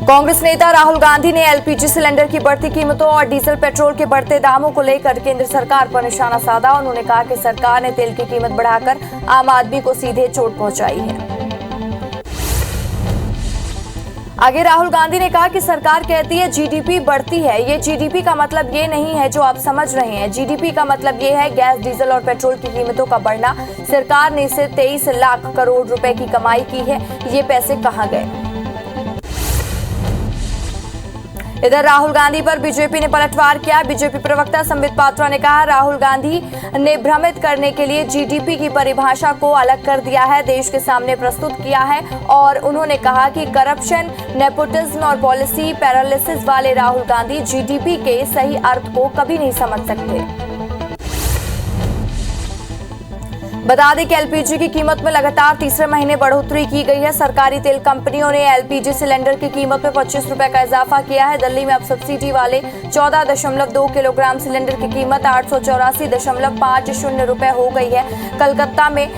कांग्रेस नेता राहुल गांधी ने LPG cylinder की बढ़ती कीमतों और डीजल पेट्रोल के बढ़ते दामों को लेकर केंद्र सरकार पर निशाना साधा। उन्होंने कहा कि सरकार ने तेल की कीमत बढ़ाकर आम आदमी को सीधे चोट पहुंचाई है। आगे राहुल गांधी ने कहा कि सरकार कहती है जीडीपी बढ़ती है। ये जीडीपी का मतलब ये नहीं है जो आप समझ रहे हैं। जीडीपी का मतलब ये है गैस, डीजल और पेट्रोल की कीमतों का बढ़ना। सरकार ने इससे 23 लाख करोड़ रुपए की कमाई की है। ये पैसे कहां गए? इधर राहुल गांधी पर बीजेपी ने पलटवार किया। बीजेपी प्रवक्ता संबित पात्रा ने कहा, राहुल गांधी ने भ्रमित करने के लिए जीडीपी की परिभाषा को अलग कर दिया है, देश के सामने प्रस्तुत किया है। और उन्होंने कहा कि करप्शन, नेपोटिज्म और पॉलिसी पैरालिसिस वाले राहुल गांधी जीडीपी के सही अर्थ को कभी नहीं समझ सकते। बता दें कि एलपीजी की कीमत में लगातार तीसरे महीने बढ़ोतरी की गई है। सरकारी तेल कंपनियों ने एलपीजी सिलेंडर की कीमत में 25 रुपए का इजाफा किया है। दिल्ली में अब सब्सिडी वाले 14.2 किलोग्राम सिलेंडर की कीमत 884.50 रुपए हो गई है। कलकत्ता में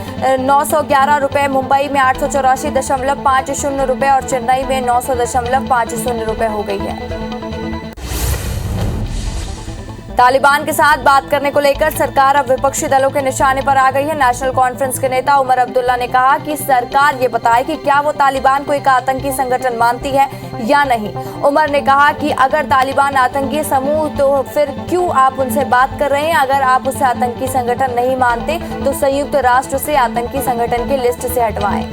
911 रुपए, मुंबई में 884.50 रुपए और चेन्नई में 900.50 रुपए हो गई है। तालिबान के साथ बात करने को लेकर सरकार अब विपक्षी दलों के निशाने पर आ गई है। नेशनल कॉन्फ्रेंस के नेता उमर अब्दुल्ला ने कहा कि सरकार ये बताए कि क्या वो तालिबान को एक आतंकी संगठन मानती है या नहीं। उमर ने कहा कि अगर तालिबान आतंकी समूह तो फिर क्यों आप उनसे बात कर रहे हैं? अगर आप उसे आतंकी संगठन नहीं मानते तो संयुक्त राष्ट्र से आतंकी संगठन की लिस्ट से हटवाएं।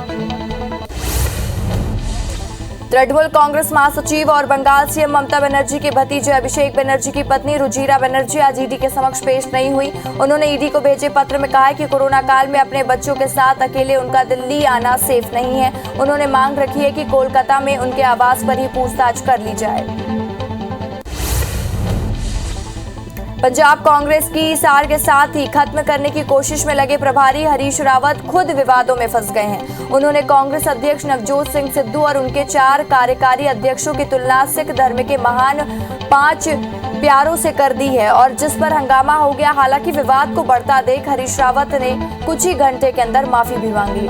तृणमूल कांग्रेस महासचिव और बंगाल सीएम ममता बनर्जी के भतीजे अभिषेक बनर्जी की पत्नी रुजिरा बनर्जी आज ईडी के समक्ष पेश नहीं हुई। उन्होंने ईडी को भेजे पत्र में कहा है कि कोरोना काल में अपने बच्चों के साथ अकेले उनका दिल्ली आना सेफ नहीं है। उन्होंने मांग रखी है कि कोलकाता में उनके आवास पर ही पूछताछ कर ली जाए। पंजाब कांग्रेस की सार के साथ ही खत्म करने की कोशिश में लगे प्रभारी हरीश रावत खुद विवादों में फंस गए हैं। उन्होंने कांग्रेस अध्यक्ष नवजोत सिंह सिद्धू और उनके 4 कार्यकारी अध्यक्षों की तुलना सिख धर्म के महान 5 प्यारों से कर दी है और जिस पर हंगामा हो गया। हालांकि विवाद को बढ़ता देख हरीश रावत ने कुछ ही घंटे के अंदर माफी भी मांग ली।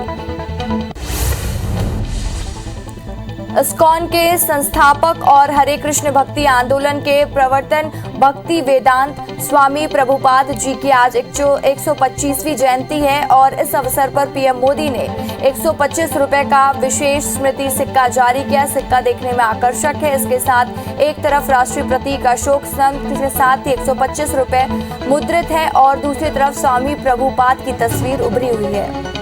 इस्कॉन के संस्थापक और हरे कृष्ण भक्ति आंदोलन के प्रवर्तन भक्ति वेदांत स्वामी प्रभुपाद जी की आज 125वीं जयंती है और इस अवसर पर पीएम मोदी ने 125 रुपए का विशेष स्मृति सिक्का जारी किया। सिक्का देखने में आकर्षक है। इसके साथ एक तरफ राष्ट्रीय प्रतीक अशोक स्तंभ के साथ ही 125 रुपए मुद्रित है और दूसरी तरफ स्वामी प्रभुपाद की तस्वीर उभरी हुई है।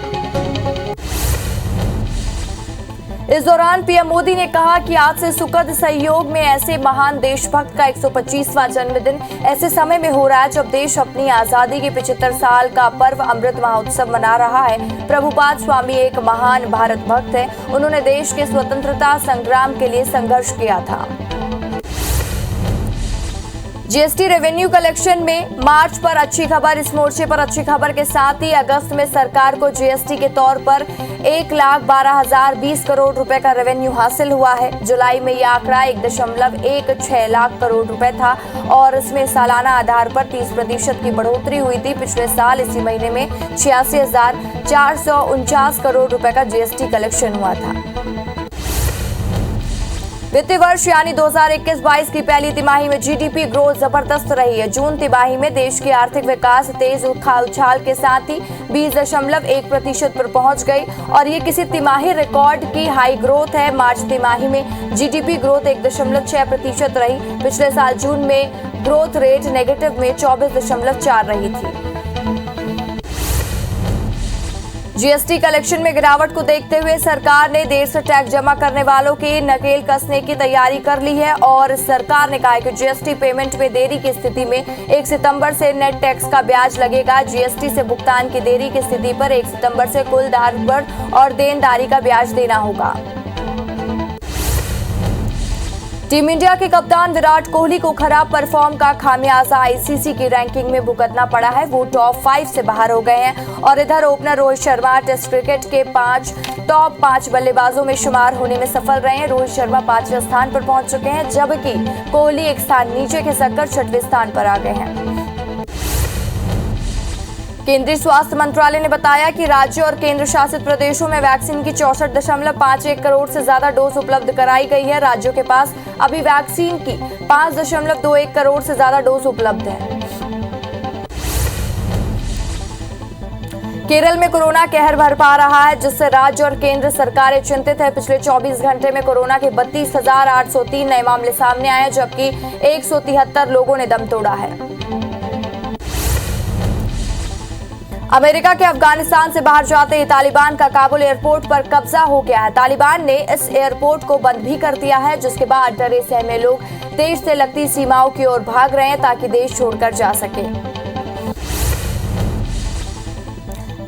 इस दौरान पीएम मोदी ने कहा कि आज से सुखद सहयोग में ऐसे महान देशभक्त का 125वां जन्मदिन ऐसे समय में हो रहा है जब देश अपनी आजादी के 75 साल का पर्व अमृत महोत्सव मना रहा है। प्रभुपाद स्वामी एक महान भारत भक्त है। उन्होंने देश के स्वतंत्रता संग्राम के लिए संघर्ष किया था। जीएसटी रेवेन्यू कलेक्शन में मार्च पर अच्छी खबर। इस मोर्चे पर अच्छी खबर के साथ ही अगस्त में सरकार को जीएसटी के तौर पर 1,12,020 करोड़ रुपए का रेवेन्यू हासिल हुआ है। जुलाई में यह आंकड़ा 1.16 लाख करोड़ रुपए था और इसमें सालाना आधार पर 30% की बढ़ोतरी हुई थी। पिछले साल इसी महीने में 86,449 करोड़ रुपए का जीएसटी कलेक्शन हुआ था। वित्तीय वर्ष यानी 2021-22 की पहली तिमाही में जीडीपी ग्रोथ जबरदस्त रही है। जून तिमाही में देश की आर्थिक विकास तेज उछाल के साथ ही 20.1% पर पहुंच गई और ये किसी तिमाही रिकॉर्ड की हाई ग्रोथ है। मार्च तिमाही में जीडीपी ग्रोथ 1.6% रही। पिछले साल जून में ग्रोथ रेट नेगेटिव में 24.4 रही थी। जीएसटी कलेक्शन में गिरावट को देखते हुए सरकार ने देर से टैक्स जमा करने वालों की नकेल कसने की तैयारी कर ली है और सरकार ने कहा है कि जीएसटी पेमेंट में देरी की स्थिति में 1 सितंबर से नेट टैक्स का ब्याज लगेगा। जीएसटी से भुगतान की देरी की स्थिति पर 1 सितंबर से कुल दार और देनदारी का ब्याज देना होगा। टीम इंडिया के कप्तान विराट कोहली को खराब परफॉर्म का खामियाजा आईसीसी की रैंकिंग में भुगतना पड़ा है। वो टॉप 5 से बाहर हो गए हैं और इधर opener Rohit Sharma Test cricket के टॉप 5 बल्लेबाजों में शुमार होने में सफल रहे हैं। रोहित शर्मा 5वें स्थान पर पहुंच चुके हैं जबकि कोहली एक स्थान नीचे खिसककर 6वें स्थान पर आ गए हैं। केंद्रीय स्वास्थ्य मंत्रालय ने बताया कि राज्य और केंद्र शासित प्रदेशों में वैक्सीन की 64.51 करोड़ से ज्यादा डोज उपलब्ध कराई गई है। राज्यों के पास अभी वैक्सीन की 5.21 करोड़ से ज्यादा डोज उपलब्ध है। केरल में कोरोना कहर बरपा रहा है, जिससे राज्य और केंद्र सरकारें चिंतित है। पिछले 24 घंटे में कोरोना के 32,803 नए मामले सामने आए, जबकि 173 लोगों ने दम तोड़ा है। अमेरिका के अफगानिस्तान से बाहर जाते ही तालिबान का काबुल एयरपोर्ट पर कब्जा हो गया है। तालिबान ने इस एयरपोर्ट को बंद भी कर दिया है, जिसके बाद डरे सहमे लोग देश से लगती सीमाओं की ओर भाग रहे हैं ताकि देश छोड़कर जा सके।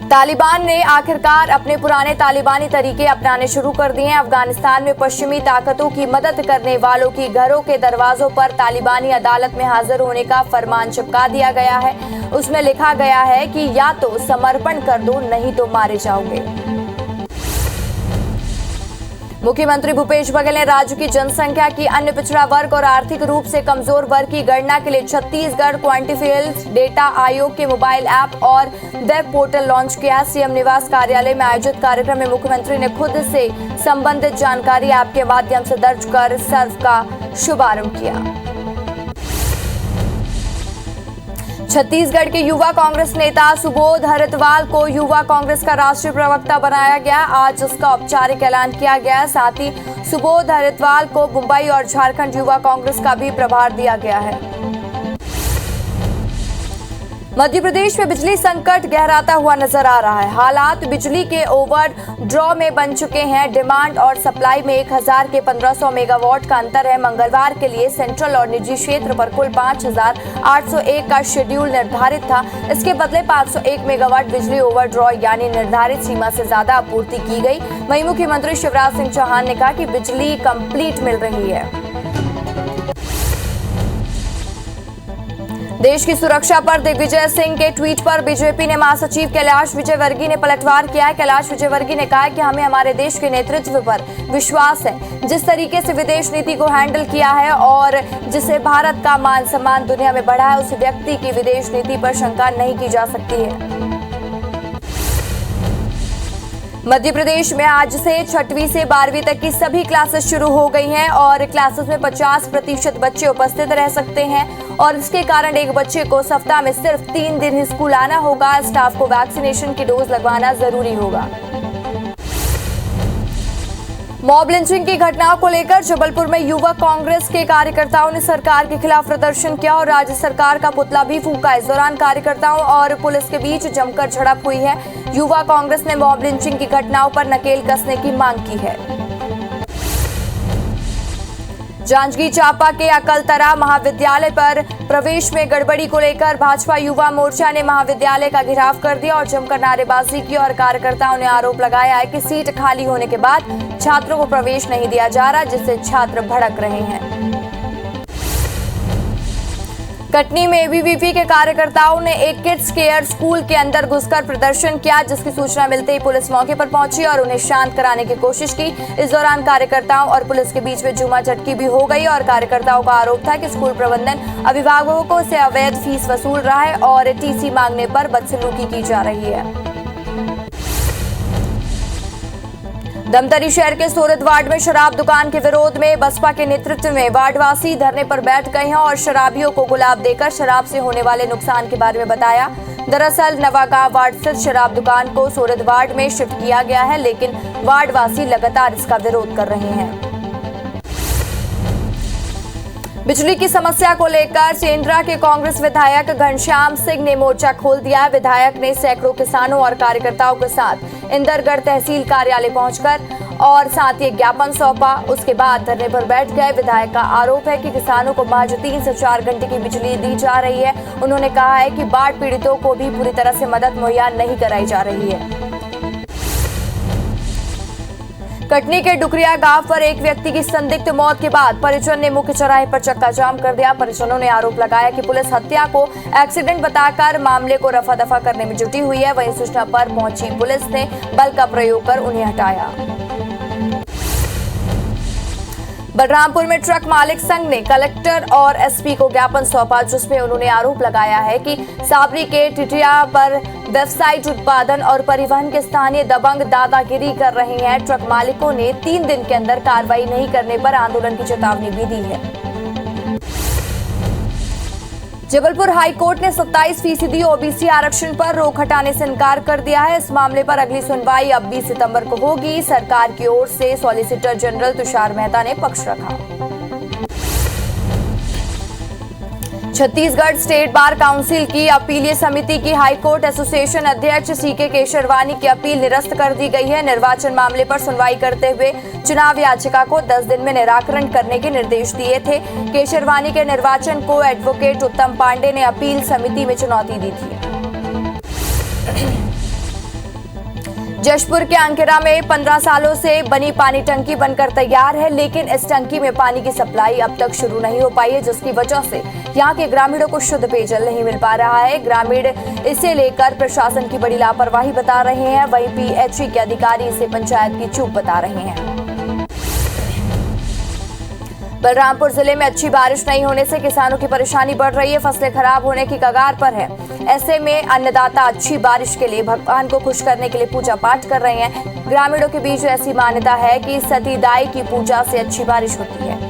तालिबान ने आखिरकार अपने पुराने तालिबानी तरीके अपनाने शुरू कर दिए हैं। अफगानिस्तान में पश्चिमी ताकतों की मदद करने वालों की घरों के दरवाजों पर तालिबानी अदालत में हाजिर होने का फरमान चिपका दिया गया है। उसमें लिखा गया है कि या तो समर्पण कर दो, नहीं तो मारे जाओगे। मुख्यमंत्री भूपेश बघेल ने राज्य की जनसंख्या की अन्य पिछड़ा वर्ग और आर्थिक रूप से कमजोर वर्ग की गणना के लिए छत्तीसगढ़ क्वांटिफाइड डेटा आयोग के मोबाइल ऐप और वेब पोर्टल लॉन्च किया। सीएम निवास कार्यालय में आयोजित कार्यक्रम में मुख्यमंत्री ने खुद से संबंधित जानकारी ऐप के माध्यम से दर्ज कर सर्व का शुभारंभ किया। छत्तीसगढ़ के युवा कांग्रेस नेता सुबोध हरितवाल को युवा कांग्रेस का राष्ट्रीय प्रवक्ता बनाया गया। आज इसका औपचारिक ऐलान किया गया। साथ ही सुबोध हरितवाल को मुंबई और झारखंड युवा कांग्रेस का भी प्रभार दिया गया है। मध्य प्रदेश में बिजली संकट गहराता हुआ नजर आ रहा है। हालात बिजली के ओवर ड्रॉ में बन चुके हैं। डिमांड और सप्लाई में 1000 के 1500 मेगावाट का अंतर है। मंगलवार के लिए सेंट्रल और निजी क्षेत्र पर कुल 5801 का शेड्यूल निर्धारित था। इसके बदले 501 मेगावाट बिजली ओवर ड्रॉ यानी निर्धारित सीमा से ज्यादा आपूर्ति की गई। वहीं मुख्यमंत्री शिवराज सिंह चौहान ने कहा कि बिजली कंप्लीट मिल रही है। देश की सुरक्षा पर दिग्विजय सिंह के ट्वीट पर बीजेपी ने महासचिव कैलाश विजयवर्गीय ने पलटवार किया है। कैलाश विजयवर्गीय ने कहा कि हमें हमारे देश के नेतृत्व पर विश्वास है। जिस तरीके से विदेश नीति को हैंडल किया है और जिससे भारत का मान सम्मान दुनिया में बढ़ा है, उस व्यक्ति की विदेश नीति पर शंका नहीं की जा सकती है। मध्य प्रदेश में आज से 6वीं से 12वीं तक की सभी क्लासेस शुरू हो गई हैं और क्लासेस में 50% बच्चे उपस्थित रह सकते हैं और इसके कारण एक बच्चे को सप्ताह में सिर्फ 3 दिन ही स्कूल आना होगा। स्टाफ को वैक्सीनेशन की डोज लगवाना जरूरी होगा। मॉब लिंचिंग की घटनाओं को लेकर जबलपुर में युवा कांग्रेस के कार्यकर्ताओं ने सरकार के खिलाफ प्रदर्शन किया और राज्य सरकार का पुतला भी फूंका। इस दौरान कार्यकर्ताओं और पुलिस के बीच जमकर झड़प हुई है। युवा कांग्रेस ने मॉब लिंचिंग की घटनाओं पर नकेल कसने की मांग की है। जांजगीर चांपा के अकलतरा महाविद्यालय पर प्रवेश में गड़बड़ी को लेकर भाजपा युवा मोर्चा ने महाविद्यालय का घेराव कर दिया और जमकर नारेबाजी की और कार्यकर्ताओं ने आरोप लगाया है कि सीट खाली होने के बाद छात्रों को प्रवेश नहीं दिया जा रहा, जिससे छात्र भड़क रहे हैं। कटनी में एबीवीपी के कार्यकर्ताओं ने एक किड्स केयर स्कूल के अंदर घुसकर प्रदर्शन किया, जिसकी सूचना मिलते ही पुलिस मौके पर पहुंची और उन्हें शांत कराने की कोशिश की। इस दौरान कार्यकर्ताओं और पुलिस के बीच में जुमा झटकी भी हो गई और कार्यकर्ताओं का आरोप था कि स्कूल प्रबंधन अभिभावकों से अवैध फीस वसूल रहा है और टीसी मांगने पर बदसलूकी की जा रही है। धमतरी शहर के सोरद वार्ड में शराब दुकान के विरोध में बसपा के नेतृत्व में वार्डवासी धरने पर बैठ गए हैं और शराबियों को गुलाब देकर शराब से होने वाले नुकसान के बारे में बताया। दरअसल नवागांव वार्ड स्थित शराब दुकान को सोरद वार्ड में शिफ्ट किया गया है, लेकिन वार्डवासी लगातार इसका विरोध कर रहे हैं। बिजली की समस्या को लेकर सेंड्रा के कांग्रेस विधायक घनश्याम सिंह ने मोर्चा खोल दिया है। विधायक ने सैकड़ों किसानों और कार्यकर्ताओं के साथ इंदरगढ़ तहसील कार्यालय पहुंचकर और साथ ही ज्ञापन सौंपा। उसके बाद धरने पर बैठ गए। विधायक का आरोप है कि किसानों को महज 3 से 4 घंटे की बिजली दी जा रही है। उन्होंने कहा है कि बाढ़ पीड़ितों को भी पूरी तरह से मदद मुहैया नहीं कराई जा रही है। कटनी के डुकरिया गांव पर एक व्यक्ति की संदिग्ध मौत के बाद परिजन ने मुख्य चौराहे पर चक्का जाम कर दिया। परिजनों ने आरोप लगाया कि पुलिस हत्या को एक्सीडेंट बताकर मामले को रफा दफा करने में जुटी हुई है। वहीं सूचना पर पहुंची पुलिस ने बल का प्रयोग कर उन्हें हटाया। बलरामपुर में ट्रक मालिक संघ ने कलेक्टर और एसपी को ज्ञापन सौंपा, जिसमें उन्होंने आरोप लगाया है कि साबरी के टिटिया पर वेबसाइट उत्पादन और परिवहन के स्थानीय दबंग दादागिरी कर रहे हैं। ट्रक मालिकों ने 3 दिन के अंदर कार्रवाई नहीं करने पर आंदोलन की चेतावनी भी दी है। जबलपुर हाईकोर्ट ने 27% ओबीसी आरक्षण पर रोक हटाने से इनकार कर दिया है। इस मामले पर अगली सुनवाई अब 20 सितंबर को होगी। सरकार की ओर से सॉलिसिटर जनरल तुषार मेहता ने पक्ष रखा। छत्तीसगढ़ स्टेट बार काउंसिल की अपीलीय समिति की हाईकोर्ट एसोसिएशन अध्यक्ष सीके केशरवानी की अपील निरस्त कर दी गई है। निर्वाचन मामले पर सुनवाई करते हुए चुनाव याचिका को 10 दिन में निराकरण करने के निर्देश दिए थे। केशरवानी के निर्वाचन को एडवोकेट उत्तम पांडे ने अपील समिति में चुनौती दी थी। जशपुर के अंकिरा में 15 सालों से बनी पानी टंकी बनकर तैयार है, लेकिन इस टंकी में पानी की सप्लाई अब तक शुरू नहीं हो पाई है, जिसकी वजह से यहां के ग्रामीणों को शुद्ध पेयजल नहीं मिल पा रहा है। ग्रामीण इसे लेकर प्रशासन की बड़ी लापरवाही बता रहे हैं। वहीं पीएचई के अधिकारी इसे पंचायत की चूक बता रहे हैं। बलरामपुर जिले में अच्छी बारिश नहीं होने से किसानों की परेशानी बढ़ रही है। फसलें खराब होने की कगार पर है। ऐसे में अन्नदाता अच्छी बारिश के लिए भगवान को खुश करने के लिए पूजा पाठ कर रहे हैं। ग्रामीणों के बीच ऐसी मान्यता है कि सतीदाई की पूजा से अच्छी बारिश होती है।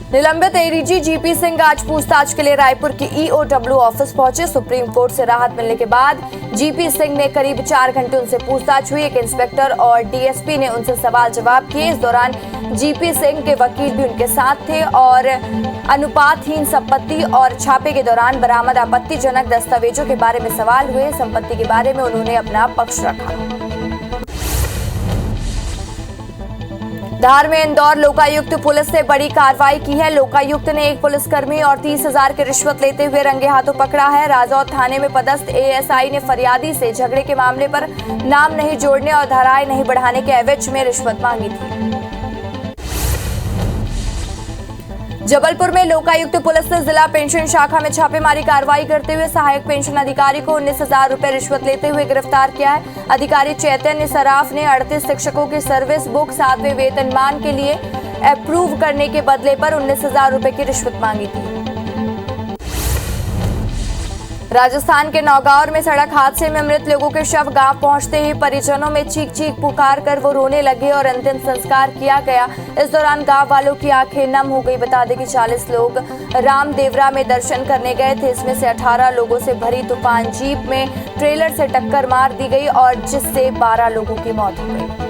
निलंबित एडीजी जीपी सिंह आज पूछताछ के लिए रायपुर के ईओडब्ल्यू ऑफिस पहुंचे। सुप्रीम कोर्ट से राहत मिलने के बाद जीपी सिंह ने करीब 4 घंटे उनसे पूछताछ हुई। एक इंस्पेक्टर और डीएसपी ने उनसे सवाल जवाब किए। इस दौरान जीपी सिंह के वकील भी उनके साथ थे और अनुपातहीन संपत्ति और छापे के दौरान बरामद आपत्तिजनक दस्तावेजों के बारे में सवाल हुए। संपत्ति के बारे में उन्होंने अपना पक्ष रखा। धार में इंदौर लोकायुक्त पुलिस ने बड़ी कार्रवाई की है। लोकायुक्त ने एक पुलिसकर्मी और 30,000 की रिश्वत लेते हुए रंगे हाथों पकड़ा है। राजौर थाने में पदस्थ एएसआई ने फरियादी से झगड़े के मामले पर नाम नहीं जोड़ने और धाराएं नहीं बढ़ाने के एवज में रिश्वत मांगी थी। जबलपुर में लोकायुक्त पुलिस ने जिला पेंशन शाखा में छापेमारी कार्रवाई करते हुए सहायक पेंशन अधिकारी को 19,000 रुपए रिश्वत लेते हुए गिरफ्तार किया है। अधिकारी चैतन्य सराफ ने 38 शिक्षकों की सर्विस बुक 7वें वेतनमान के लिए अप्रूव करने के बदले पर 19,000 रुपए की रिश्वत मांगी थी। राजस्थान के नौगांव में सड़क हादसे में मृत लोगों के शव गांव पहुंचते ही परिजनों में चीख चीख पुकार कर वो रोने लगे और अंतिम संस्कार किया गया। इस दौरान गांव वालों की आंखें नम हो गई। बता दें कि 40 लोग रामदेवरा में दर्शन करने गए थे। इसमें से 18 लोगों से भरी तूफान जीप में ट्रेलर से टक्कर मार दी गई और जिससे 12 लोगों की मौत हो गई।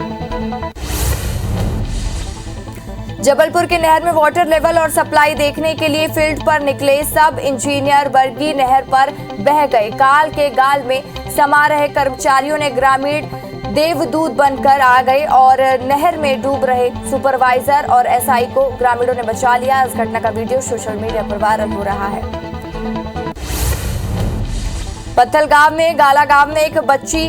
जबलपुर के नहर में वाटर लेवल और सप्लाई देखने के लिए फील्ड पर निकले सब इंजीनियर बरगी नहर पर बह गए। काल के गाल में समा रहे कर्मचारियों ने ग्रामीण देवदूत बनकर आ गए और नहर में डूब रहे सुपरवाइजर और एसआई को ग्रामीणों ने बचा लिया। इस घटना का वीडियो सोशल मीडिया पर वायरल हो रहा है। पत्थलगांव में गाला गांव में एक बच्ची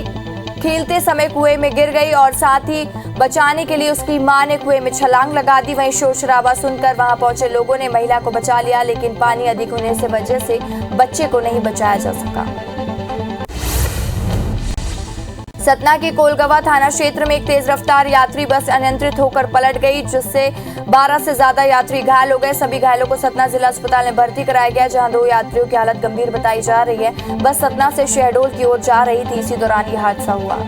खेलते समय कुएं में गिर गई और साथ ही बचाने के लिए उसकी मां ने कुएं में छलांग लगा दी। वहीं शोर शराबा सुनकर वहां पहुंचे लोगों ने महिला को बचा लिया, लेकिन पानी अधिक होने से वजह से बच्चे को नहीं बचाया जा सका। सतना के कोलगवा थाना क्षेत्र में एक तेज रफ्तार यात्री बस अनियंत्रित होकर पलट गई, जिससे 12 से ज्यादा यात्री घायल हो गए। सभी घायलों को सतना जिला अस्पताल में भर्ती कराया गया, जहां 2 यात्रियों की हालत गंभीर बताई जा रही है। बस सतना से शहडोल की ओर जा रही थी, इसी दौरान यह हादसा हुआ।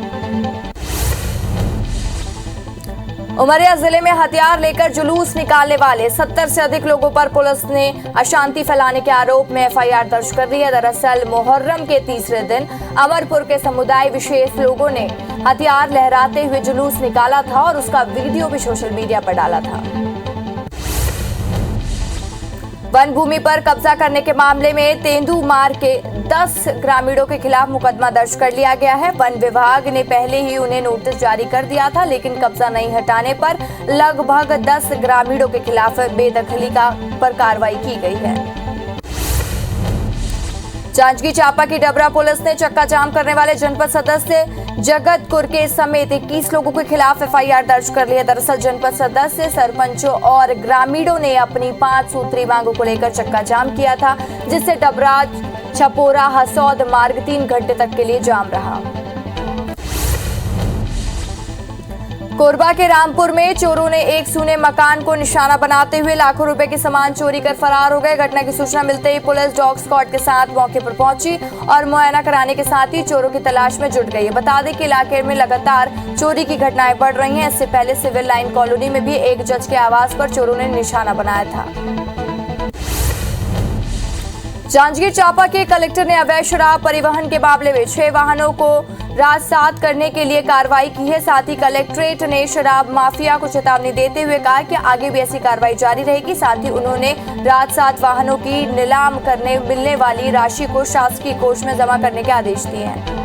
उमरिया जिले में हथियार लेकर जुलूस निकालने वाले 70 से अधिक लोगों पर पुलिस ने अशांति फैलाने के आरोप में एफआईआर दर्ज कर दी है। दरअसल मुहर्रम के तीसरे दिन अमरपुर के समुदाय विशेष लोगों ने हथियार लहराते हुए जुलूस निकाला था और उसका वीडियो भी सोशल मीडिया पर डाला था। वन भूमि पर कब्जा करने के मामले में तेंदुमार के 10 ग्रामीणों के खिलाफ मुकदमा दर्ज कर लिया गया है। वन विभाग ने पहले ही उन्हें नोटिस जारी कर दिया था, लेकिन कब्जा नहीं हटाने पर लगभग 10 ग्रामीणों के खिलाफ बेदखली पर कार्रवाई की गई है। जांजगीर चांपा की डबरा पुलिस ने चक्का जाम करने वाले जनपद सदस्य जगत कुरके समेत 21 लोगों के खिलाफ एफआईआर दर्ज कर ली है। दरअसल जनपद सदस्य, सरपंचों और ग्रामीणों ने अपनी 5 सूत्री मांगों को लेकर चक्का जाम किया था, जिससे डबरा छपोरा हसौद मार्ग 3 घंटे तक के लिए जाम रहा। कोरबा के रामपुर में चोरों ने एक सूने मकान को निशाना बनाते हुए लाखों रुपए के सामान चोरी कर फरार हो गए। घटना की सूचना मिलते ही पुलिस डॉग स्क्वाड के साथ मौके पर पहुंची और मुआयना कराने के साथ ही चोरों की तलाश में जुट गई। बता दें कि इलाके में लगातार चोरी की घटनाएं बढ़ रही हैं। इससे पहले सिविल लाइन कॉलोनी में भी एक जज के आवास पर चोरों ने निशाना बनाया था। जांजगीर चांपा के कलेक्टर ने अवैध शराब परिवहन के मामले में 6 वाहनों को राजसात करने के लिए कार्रवाई की है। साथ ही कलेक्ट्रेट ने शराब माफिया को चेतावनी देते हुए कहा कि आगे भी ऐसी कार्रवाई जारी रहेगी। साथ ही उन्होंने राजसात वाहनों की नीलाम करने मिलने वाली राशि को शासकीय कोष में जमा करने के आदेश दिए हैं।